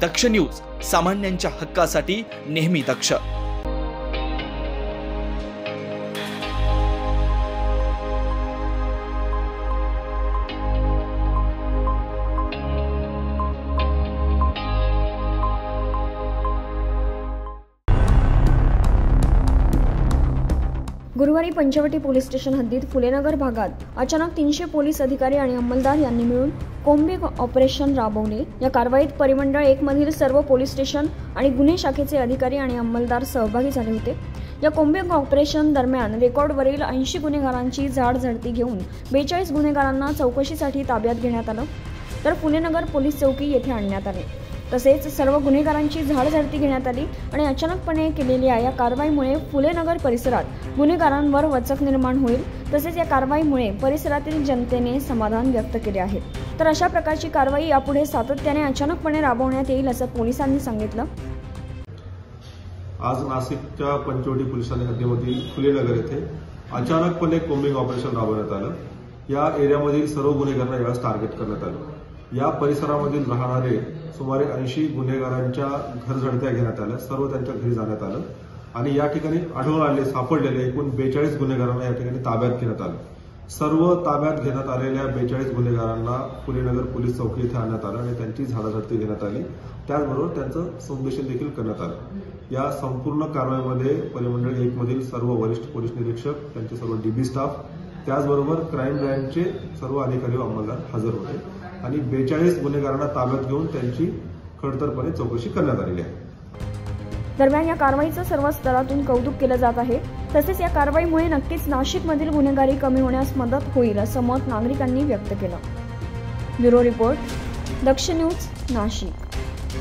दक्ष news, सामान्यांच्या हक्कासाठी नेहमी दक्ष। गुरुवारी पंचवटी पोलीस स्टेशन हद्दीत फुलेनगर भागात अचानक 300 पोलीस अधिकारी आणि अंमलदार यांनी मिळून कोम्बिंग ऑपरेशन राबवले। या कारवाईत परिमंडळ 1 मधील सर्व पोलीस स्टेशन आणि गुन्हे शाखेचे अधिकारी आणि अंमलदार सहभागी झाले होते। या कोम्बिंग ऑपरेशन दरम्यान रेकॉर्डवरील 80 गुन्हेगारांची झाडझडती घेऊन 42 गुन्हेगारांना चौकशीसाठी ताब्यात घेण्यात आलं, तर फुलेनगर पोलीस चौकी येथे आणण्यात आले। तसेच सर्व गुन्हेगारांची झाडझडती घेण्यात आली आणि अचानकपणे केलेल्या या कारवाईमुळे फुलेनगर परिसरात गुन्हेगारांवर वचक निर्माण होईल। तसेच या कारवाईमुळे परिसरातील जनतेने समाधान व्यक्त केले आहे। तर अशा प्रकारची कारवाई यापुढे सातत्याने अचानकपणे राबवण्यात येईल असं पोलिसांनी सांगितलं। आज नाशिकच्या पंचवटी पोलिसांनी हद्दीमधील फुलेनगर येथे अचानकपणे कोम्बिंग ऑपरेशन राबवण्यात आलं। या एरियामधील सर्व गुन्हेगारांना यावेळेस टार्गेट करण्यात आलं। या परिसरामधील राहणारे सुमारे 80 गुन्हेगारांच्या घरझडत्या घेण्यात आल्या, सर्व त्यांच्या घरी जाण्यात आलं आणि या ठिकाणी आढळून आले सापडलेले एकूण 42 गुन्हेगारांना या ठिकाणी ताब्यात घेण्यात आलं। सर्व ताब्यात घेण्यात आलेल्या 42 गुन्हेगारांना फुलेनगर पोलीस चौकी येथे आणण्यात आलं आणि त्यांची झाडाझडती घेण्यात आली, त्याचबरोबर त्यांचं सौंदर्शन देखील करण्यात आलं। या संपूर्ण कारवाईमध्ये परिमंडळ 1 मधील सर्व वरिष्ठ पोलीस निरीक्षक, त्यांचे सर्व डीबी स्टाफ, त्याचबरोबर क्राईम ब्रँचचे सर्व अधिकारी व अंमलदार हजर होते आणि 42 गुन्हेगारांना ताब्यात घेऊन त्यांची खडतरपणे चौकशी करण्यात आलेली आहे। दरम्यान या कारवाईचं सर्व स्तरातून कौतुक केलं जात आहे। तसेच या कारवाईमुळे नक्कीच नाशिकमधील गुन्हेगारी कमी होण्यास मदत होईल असं मत नागरिकांनी व्यक्त केलं। ब्युरो रिपोर्ट, दक्ष न्यूज, नाशिक।